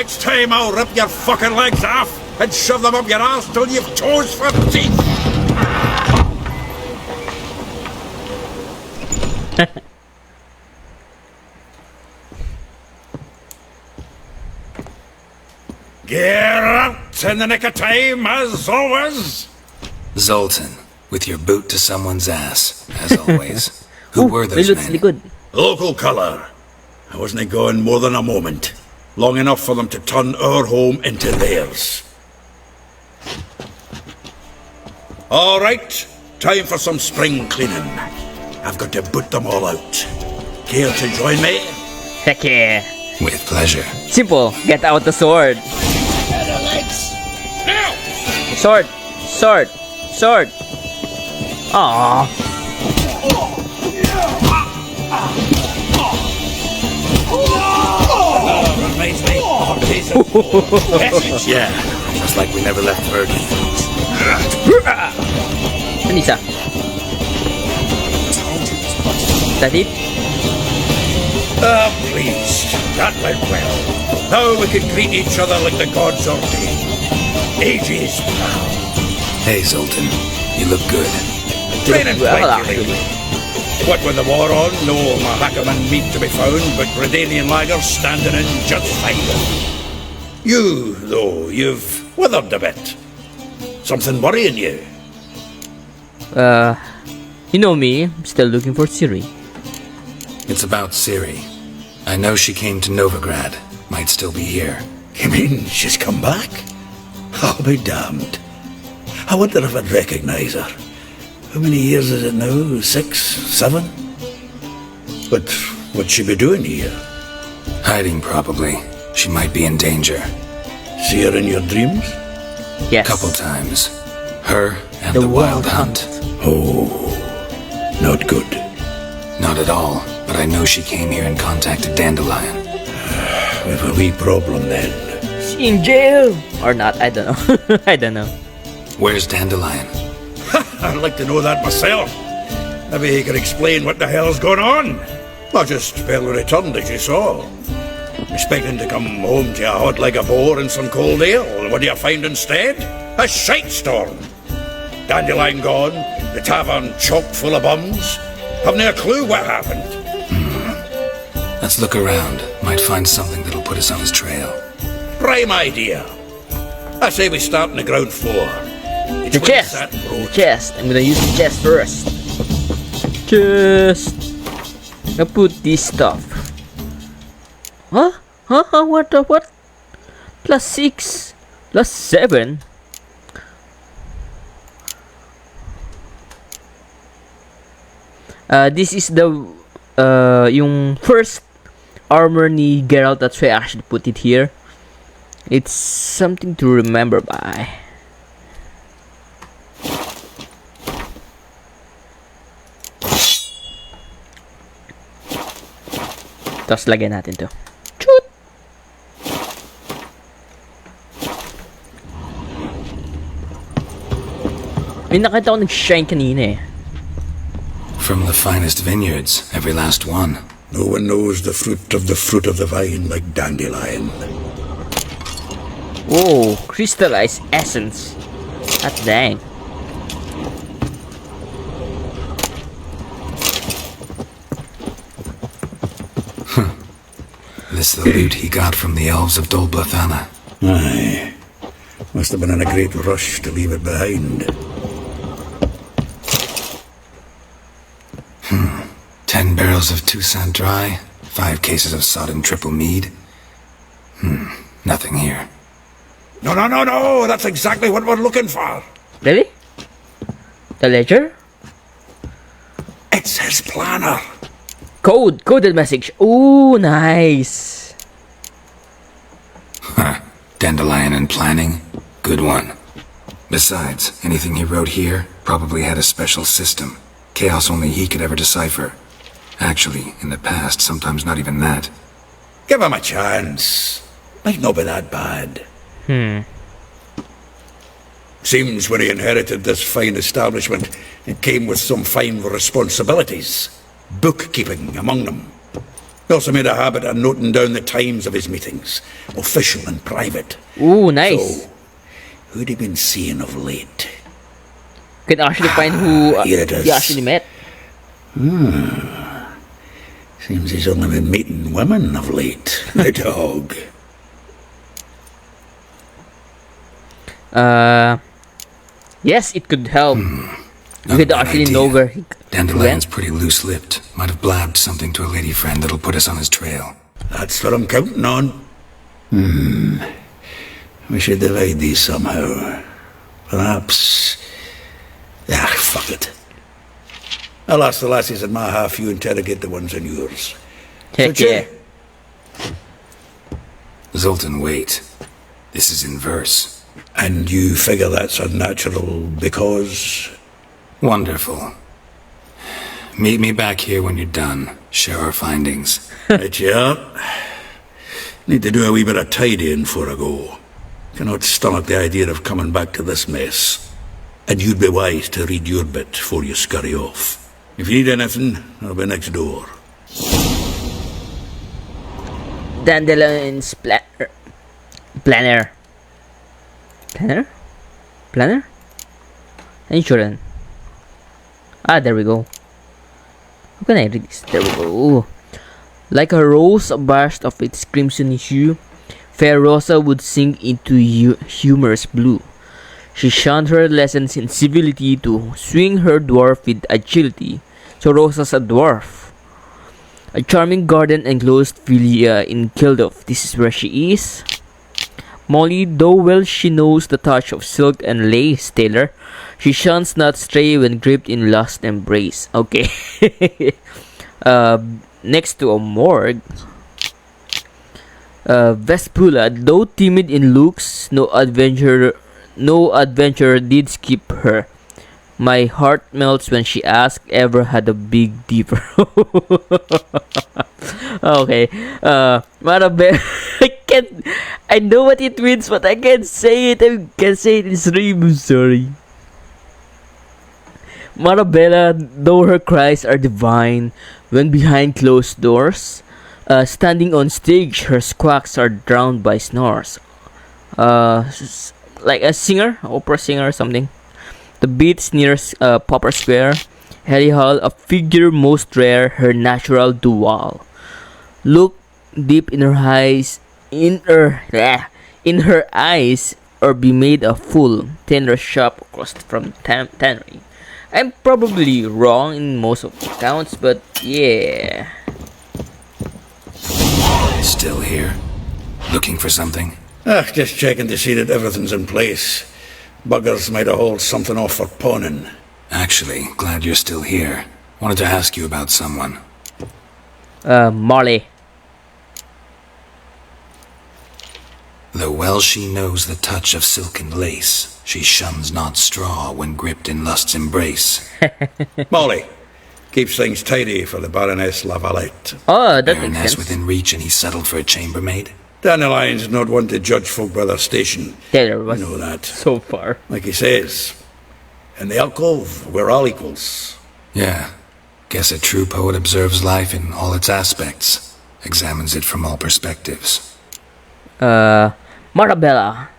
Next time I'll rip your fucking legs off and shove them up your ass till you've toes for teeth. Geralt, in the nick of time, as always. Zoltan, with your boot to someone's ass, as always. Who were those men? Good. Local colour. I wasn't gone more than a moment. Long enough for them to turn our home into theirs. All right, time for some spring cleaning. I've got to boot them all out. Care to join me? Heck yeah. With pleasure. Simple. Get out the sword. Now! Sword. Sword. Sword. Aww. Reminds me of a piece of Yeah, just like we never left Virgin. Anissa. That it? Please. That went well. Now we can greet each other like the gods ordained. Ages, pal. Hey, Zoltan, you look good. Training Well, plenty lately. What with the war on, no Mahakaman meat to be found, but Redanian lagers standing in just fine. You, though, you've withered a bit. Something worrying you? You know me. I'm still looking for Siri. It's about Ciri. I know she came to Novigrad. Might still be here. You mean she's come back? I'll be damned. I wonder if I'd recognise her. How many years is it now? 6, 7? But what'd she be doing here? Hiding, probably. She might be in danger. See her in your dreams? Yes. Couple times. Her and the Wild Hunt. Oh, not good. Not at all, but I know she came here and contacted Dandelion. We have a wee problem then. She in jail or not? I don't know. I don't know. Where's Dandelion? I'd like to know that myself. Maybe he could explain what the hell's going on. I just barely returned, as you saw. Expecting to come home to a hot like a boar and some cold ale. What do you find instead? A shite storm. Dandelion gone, the tavern chock full of bums. Haven't a clue what happened. Let's look around. Might find something that'll put us on his trail. Prime idea. I say we start on the ground floor. The chest. The chest. I'm gonna use the chest first. Chest. I put this stuff. Huh? Huh? What? What? +6. +7. This is the yung first armor ni Geralt. That's why I actually put it here. It's something to remember by. Tapos lagyan natin to. Shoot! May nakita ko nag-shine kanina eh. From the finest vineyards, every last one. No one knows the fruit of the vine like Dandelion. Whoa, crystallized essence. That dang. This the loot he got from the elves of Dol Blathanna. Aye. Must have been in a great rush to leave it behind. 10 barrels of Toussaint Dry, 5 cases of sodden triple mead. Nothing here. No, that's exactly what we're looking for. Really? The ledger? It's his planner. Coded message. Ooh, nice. Dandelion and planning? Good one. Besides, anything he wrote here probably had a special system. Chaos only he could ever decipher. Actually, in the past, sometimes not even that. Give him a chance. Might not be that bad. Seems when he inherited this fine establishment, it came with some fine responsibilities. Bookkeeping among them. He also made a habit of noting down the times of his meetings, official and private. Ooh, nice. So, who'd he been seeing of late? Can actually find who Here it is. he actually met. Seems he's only been meeting women of late. The dog. Yes, it could help. Not We a could bad actually idea. know where he Dandelion's went. pretty loose-lipped. Might have blabbed something to a lady friend that'll put us on his trail. That's what I'm counting on. We should divide these somehow. Perhaps... fuck it. I'll ask the lassies in my half, you interrogate the ones in yours. Heck yeah. Zoltan, wait. This is in verse. And you figure that's unnatural because... Wonderful. Meet me back here when you're done. Share our findings. Right, yeah. Need to do a wee bit of tidying before I go. Cannot stomach the idea of coming back to this mess. And you'd be wise to read your bit before you scurry off. If you need anything, I'll be next door. Dandelion's planner. Planner? Insurance. There we go. How can I read this? There we go. Like a rose abashed of its crimson hue, fair Rosa would sink into humorous blue. She shunned her lessons in civility to swing her dwarf with agility. So Rosa's a dwarf. A charming garden enclosed villa in Kildov. This is where she is. Molly, though well she knows the touch of silk and lace, Taylor, she shuns not stray when gripped in lust embrace. Okay. Next to a morgue. Vespula, though timid in looks, no adventurer did skip her. My heart melts when she asks, ever had a big dipper. Okay. Marabel, I know what it means, but I can't say it. I can't say it in stream. Sorry. Marabella, though her cries are divine, when behind closed doors, standing on stage, her squawks are drowned by snores. Like a singer, opera singer or something. The beats near Popper Square, Harry Hall, a figure most rare, her natural dual. Look deep in her eyes, in her eyes, or be made a fool. Tenor sharp across from tannery. I'm probably wrong in most of the accounts, but yeah. Still here? Looking for something? Just checking to see that everything's in place. Buggers might have hauled something off for pawning. Actually, glad you're still here. Wanted to ask you about someone. Molly. Though well she knows the touch of silken lace, she shuns not straw when gripped in lust's embrace. Molly. Keeps things tidy for the Baroness Lavalette. Oh, that makes Baroness sense. within reach and he settled for a chambermaid? Dandelion's not one to judge folk by their station. Taylor was You know that. so far. Like he says, in the alcove, we're all equals. Yeah. Guess a true poet observes life in all its aspects, examines it from all perspectives. Marabella.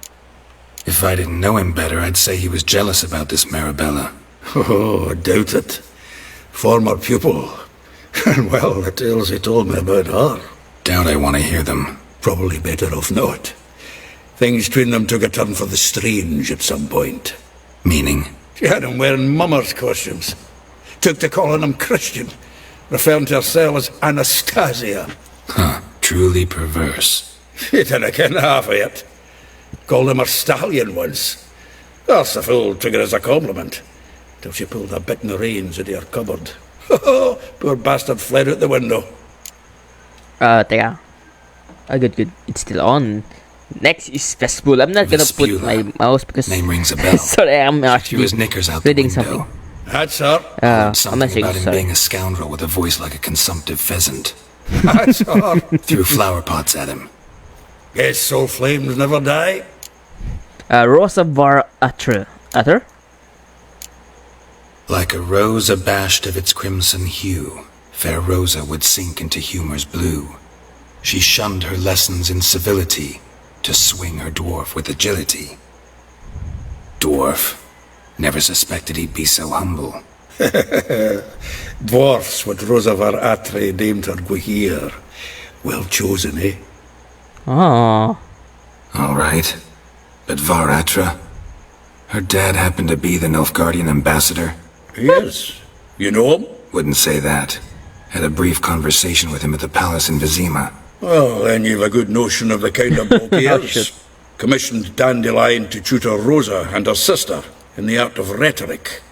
If I didn't know him better, I'd say he was jealous about this Marabella. Oh, I doubt it. Former pupil. And well, the tales he told me about her. Doubt I want to hear them. Probably better off not. Things between them took a turn for the strange at some point. Meaning? She had him wearing mummers' costumes. Took to calling him Christian, referring to herself as Anastasia. Huh. Truly perverse. She didn't ken half of it. Called him her stallion once. That's the fool took it as a compliment. Till she pulled a bit in the reins into her cupboard. Poor bastard fled out the window. Teka. Good. It's still on. Next is Vespula. I'm not gonna put Vespula. my mouse because... Name rings a bell. Sorry, I'm She actually was knickers out the reading window. something. That's her. I'm Something not saying about him sorry. being a scoundrel with a voice like a consumptive pheasant. That's her. Threw flower pots at him. Guess soul flames never die. Rosa Var Utter? Like a rose abashed of its crimson hue, fair Rosa would sink into humor's blue. She shunned her lessons in civility to swing her dwarf with agility. Dwarf. Never suspected he'd be so humble. Dwarfs what Rosavar Atre named her Guahir. Well chosen, eh? Oh. All right. But Varatra? Her dad happened to be the Nilfgaardian ambassador? Yes. You know him? Wouldn't say that. Had a brief conversation with him at the palace in Vizima. Well, then you've a good notion of the kind of bloke he is. Commissioned Dandelion to tutor Rosa and her sister in the art of rhetoric.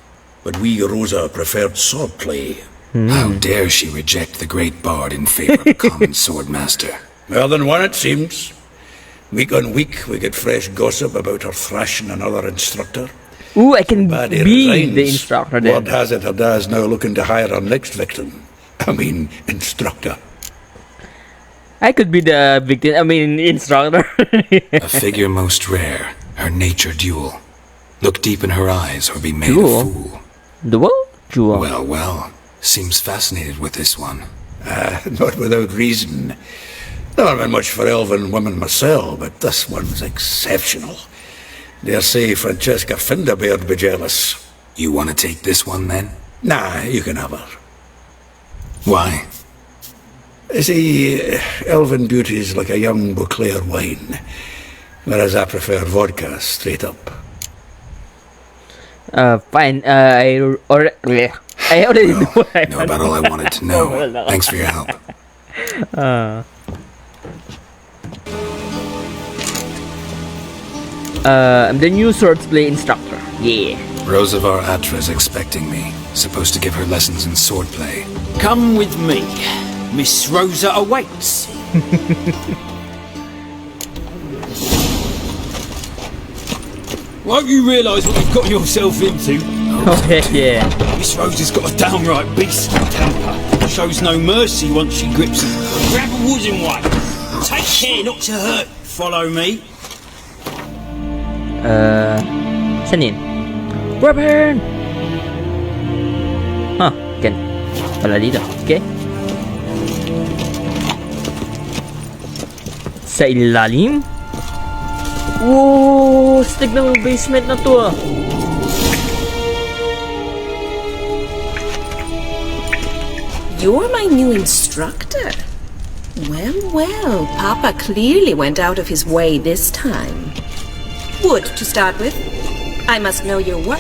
But we Rosa preferred swordplay. How dare she reject the great bard in favor of a common swordmaster? Well, than one it seems. Week on week we get fresh gossip about her thrashing another instructor. Ooh, I can Baddy be resigns. the instructor then. Word has it her dad's now looking to hire her next victim. Instructor. I could be the victim, instructor. A figure most rare, her nature dual. Look deep in her eyes or be made Dual? a fool. Dual? Jewel. Well, well. Seems fascinated with this one. Not without reason. Never been much for elven women myself, but this one's exceptional. Dare say Francesca Finderbeard be jealous. You want to take this one, then? Nah, you can have her. Why? See, elven beauty's like a young Beauclair wine, whereas I prefer vodka straight up. Fine. I already know what I Know want. about all I wanted to know. Thanks for your help. I'm the new swordplay instructor. Yeah. Rosavar Atra's expecting me. Supposed to give her lessons in swordplay. Come with me. Miss Rosa awaits. Won't you realise what you've got yourself into? Okay, yeah. Miss Rosa's got a downright beastly temper. Shows no mercy once she grips him. Grab a wooden one. Take care not to hurt. Follow me. Saan yun? Weapon! Huh, can. Wala dito. Okay. Sa ilalim? Whoa! Stig ng basement na to ah. You're my new instructor. Well, well, Papa clearly went out of his way this time. Wood, to start with. I must know your worth.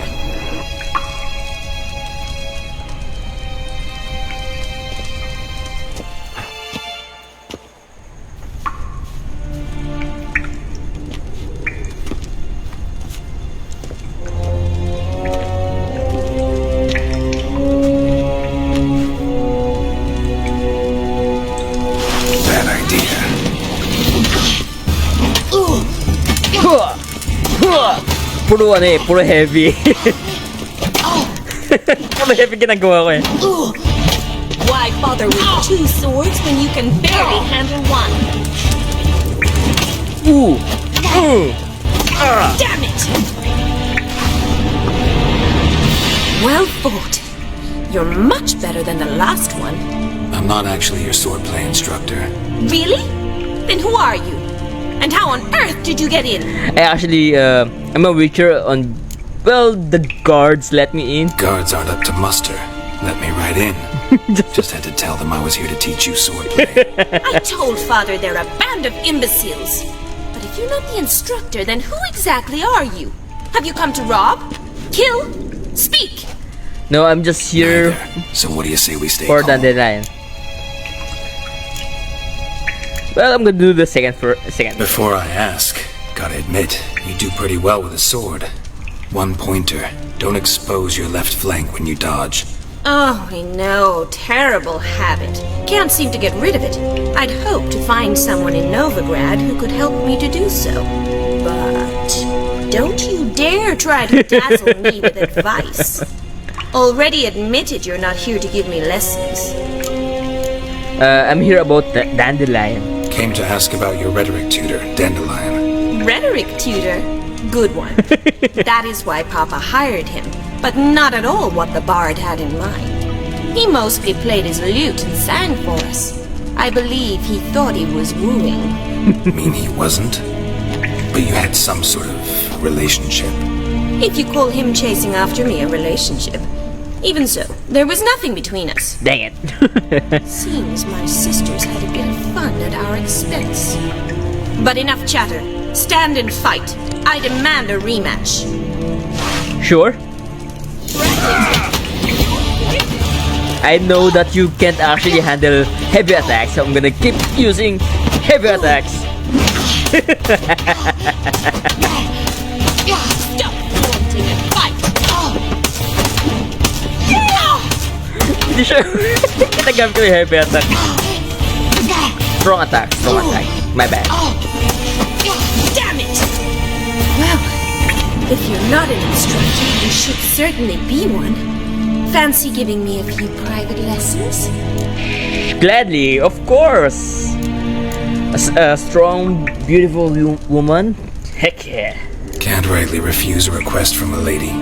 Bad idea. Puro ano eh, puro heavy. Puro heavy ginagawa ko eh. Why bother with two swords when you can barely handle one? Ooh! Damn it! Well fought. You're much better than the last one. I'm not actually your swordplay instructor. Really? Then who are you? And how on earth did you get in? I actually, I'm a witcher on... Well, the guards let me in. Guards aren't up to muster. Let me right in. Just had to tell them I was here to teach you swordplay. I told Father they're a band of imbeciles. But if you're not the instructor, then who exactly are you? Have you come to rob? Kill? Speak! No, I'm just here Neither. So what do you say we stay for calm? Dandelion. Well, I'm gonna do the second. Before I ask, gotta admit, you do pretty well with a sword. One pointer. Don't expose your left flank when you dodge. Oh, I know. Terrible habit. Can't seem to get rid of it. I'd hoped to find someone in Novigrad who could help me to do so. But don't you dare try to dazzle me with advice. Already admitted you're not here to give me lessons. I'm here about the Dandelion. Came to ask about your rhetoric tutor, Dandelion. Rhetoric tutor? Good one. That is why Papa hired him, but not at all what the bard had in mind. He mostly played his lute and sang for us. I believe he thought he was wooing. Mean he wasn't? But you had some sort of relationship. If you call him chasing after me a relationship. Even so, there was nothing between us. Dang it. Seems my sisters had a bit of fun at our expense. But enough chatter. Stand and fight. I demand a rematch. Sure. I know that you can't actually handle heavy attacks, so I'm gonna keep using heavy attacks. Stop wanting to fight. Hindi siya. Kinagamit ko yung heavy attack. Strong attack. My bad. Damn it! Well, if you're not an instructor, you should certainly be one. Fancy giving me a few private lessons? Gladly, of course. A strong, beautiful woman. Heck yeah. Can't rightly refuse a request from a lady.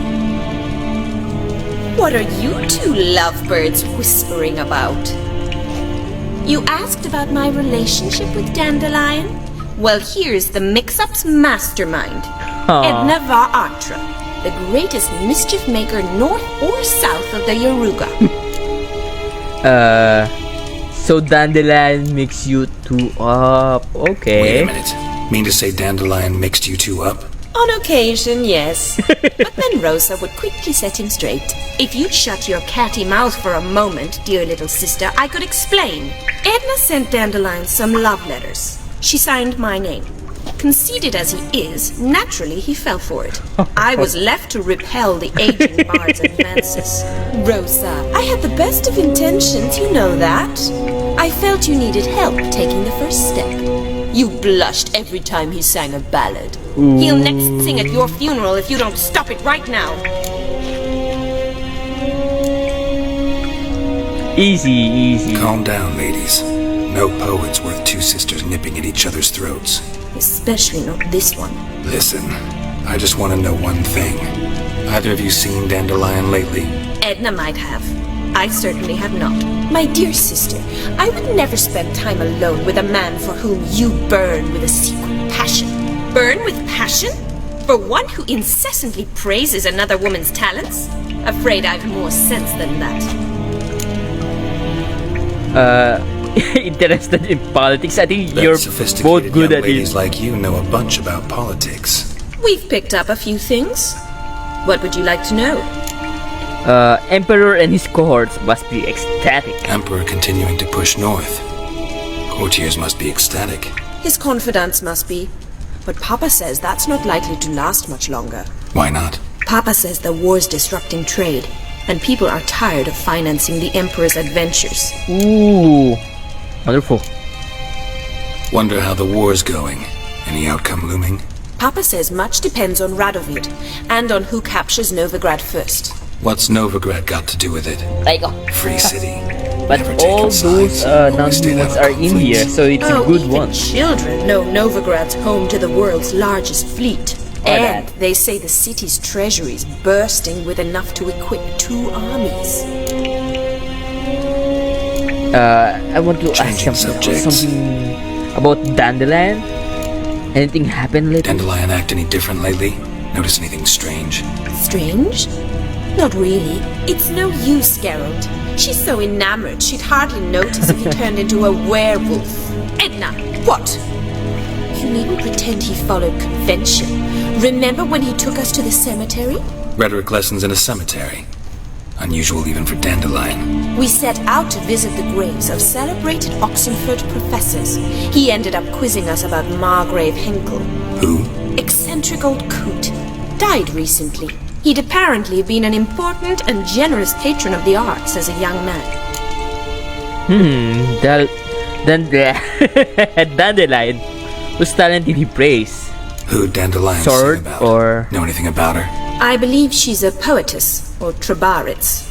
What are you two lovebirds whispering about? You asked about my relationship with Dandelion? Well, here's the mix-up's mastermind. Edna Va Atra, the greatest mischief maker north or south of the Yoruga. So Dandelion mix you two up. Okay. Wait a minute. Mean to say Dandelion mixed you two up? On occasion, yes. But then Rosa would quickly set him straight. If you'd shut your catty mouth for a moment, dear little sister, I could explain. Edna sent Dandelion some love letters. She signed my name. Conceited as he is, naturally he fell for it. I was left to repel the aging bard's advances. Rosa, I had the best of intentions, you know that. I felt you needed help taking the first step. You blushed every time he sang a ballad. He'll next sing at your funeral if you don't stop it right now. Easy. Calm down, ladies. No poet's worth two sisters nipping at each other's throats. Especially not this one. Listen, I just want to know one thing. Either of you seen Dandelion lately? Edna might have. I certainly have not. My dear sister, I would never spend time alone with a man for whom you burn with a secret passion. Burn with passion? For one who incessantly praises another woman's talents? Afraid I've more sense than that. Interested in politics. I think That you're sophisticated both good young at ladies it. like you know a bunch about politics. We've picked up a few things. What would you like to know? Emperor and his cohorts must be ecstatic. Emperor continuing to push north. Courtiers must be ecstatic. His confidants must be. But Papa says that's not likely to last much longer. Why not? Papa says the war's disrupting trade, and people are tired of financing the Emperor's adventures. Ooh, wonderful. Wonder how the war's going. Any outcome looming? Papa says much depends on Radovid, and on who captures Novigrad first. What's Novigrad got to do with it? There you go. Free city. But Never all taken those sides. Always stayed non-humans out are of in conflicts. here, so it's a good even one. children know Novigrad's home to the world's largest fleet. And they say the city's treasury is bursting with enough to equip 2 armies. I want to ask Changing subjects. something about Dandelion. Anything happened lately? Dandelion act any different lately? Notice anything strange? Strange? Not really. It's no use, Geralt. She's so enamored she'd hardly notice if he turned into a werewolf. Edna, what? You needn't pretend he followed convention. Remember when he took us to the cemetery? Rhetoric lessons in a cemetery. Unusual even for Dandelion. We set out to visit the graves of celebrated Oxenford professors. He ended up quizzing us about Margrave Henkel. Who? Eccentric old coot. Died recently. He'd apparently been an important and generous patron of the arts as a young man. Dandelion. Whose talent did he praise? Who Dandelion Sword sing about? or- Know anything about her? I believe she's a poetess, or trabaritz.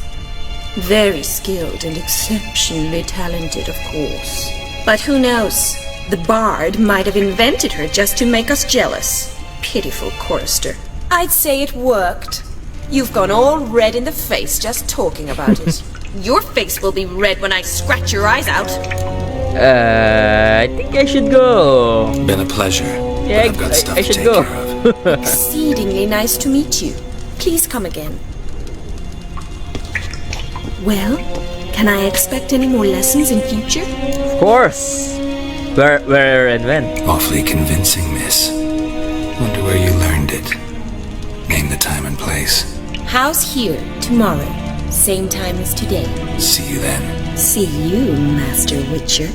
Very skilled and exceptionally talented, of course. But who knows? The bard might have invented her just to make us jealous. Pitiful chorister. I'd say it worked. You've gone all red in the face just talking about it. Your face will be red when I scratch your eyes out. I think I should go. Been a pleasure. Yeah, but I've got stuff I to should take go. care of. Exceedingly nice to meet you. Please come again. Well, can I expect any more lessons in future? Of course. Where and when? Awfully convincing, miss. Wonder where you learned it. Name the time and place. House here, tomorrow. Same time as today. See you then. See you, Master Witcher.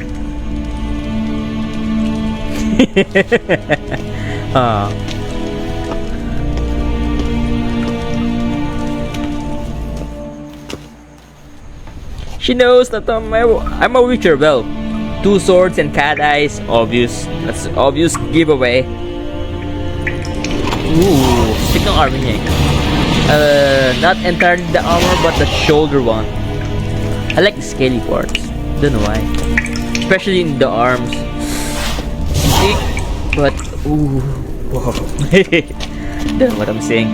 She knows that I'm a Witcher. Well, 2 swords and cat eyes, obvious. That's obvious giveaway. Ooh, stick ng armor niya eh. Not entirely the armor, but the shoulder one. I like the scaly parts. Don't know why. Especially in the arms. Stick, but ooh, wow. Don't know what I'm saying.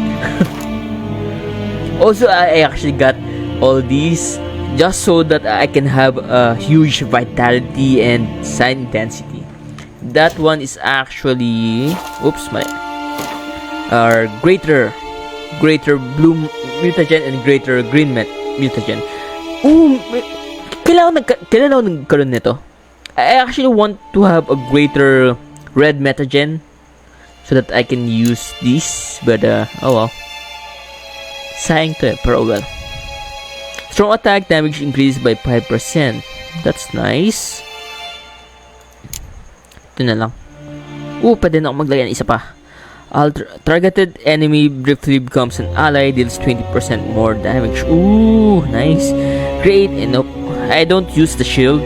Also, I actually got all these just so that I can have a huge vitality and sign intensity. That one is actually, oops, my greater blue mutagen and greater green mutagen. Ooh, kailangan ako nagkaroon nito. I actually want to have a greater red mutagen so that I can use this, but oh well. Sayang to pero well. Strong attack damage increased by 5%. That's nice. Ito na lang. Pwede na ako maglagay ng isa pa. Targeted enemy briefly becomes an ally, deals 20% more damage. Ooh, nice. Great, and nope. I don't use the shield.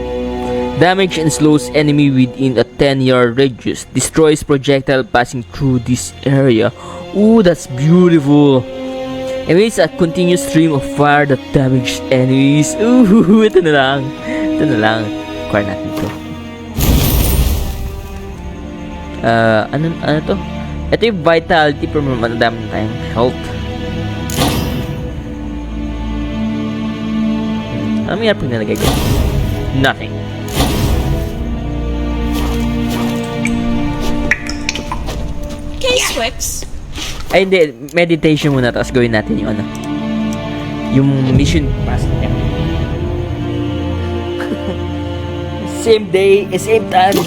Damage and slows enemy within a 10-yard radius. Destroys projectile passing through this area. Ooh, that's beautiful. Emits a continuous stream of fire that damages enemies. Ooh, ito na lang. Ito na lang. Acquire natin ito. Ano to? Ito yung vitality pero madami na tayong health. Ano may pag nalagay ko? Nothing. K-Swix. Ay hindi, meditation muna tapos gawin natin yung ano. Yung mission pass niya. Same day, same time,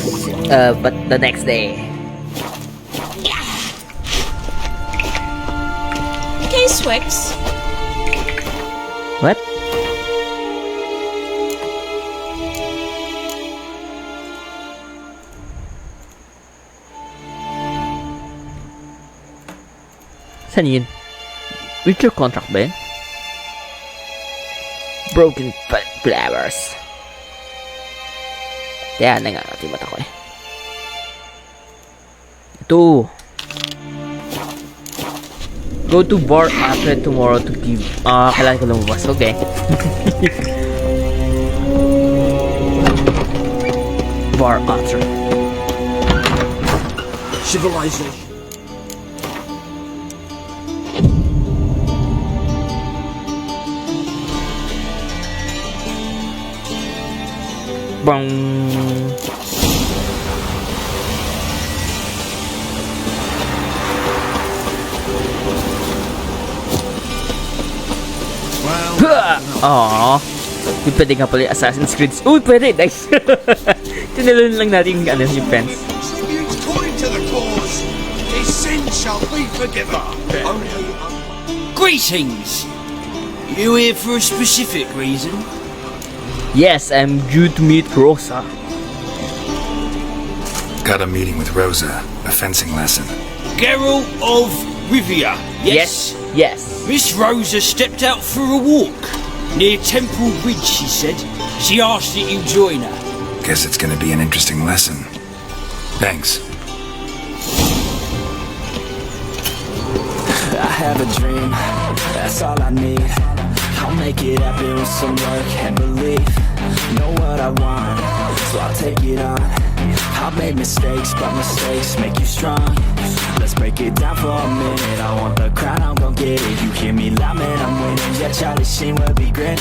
but the next day. K-Swix. What? Saan yun? Witcher contract ba yun? Broken flowers. Kaya nangangat yung mata ko eh. Ito. Go to bar after tomorrow to give. Kailangan ko lumabas. Okay. Bar after. Civilization. Bang. Aww. Yung pwede nga pala yung Assassin's Creed. Uy, pwede! Nice! Tinalon lang natin yung, yung fence. Tributes coin to the cause. His sins shall be forgiven. Greetings! You here for a specific reason? Yes, I'm due to meet Rosa. Got a meeting with Rosa, a fencing lesson. Geralt of Rivia, yes? Yes. Miss Rosa stepped out for a walk. Near Temple Bridge, she said. She asked that you join her. Guess it's gonna be an interesting lesson. Thanks. I have a dream, that's all I need. I'll make it happen with some work and belief. Know what I want, so I'll take it on. I've made mistakes, but mistakes make you strong. Let's break it down for a minute. I want the crown, I'm gon' get it. You hear me loud, man, I'm winning. Yeah, Charlie Sheen will be grinning.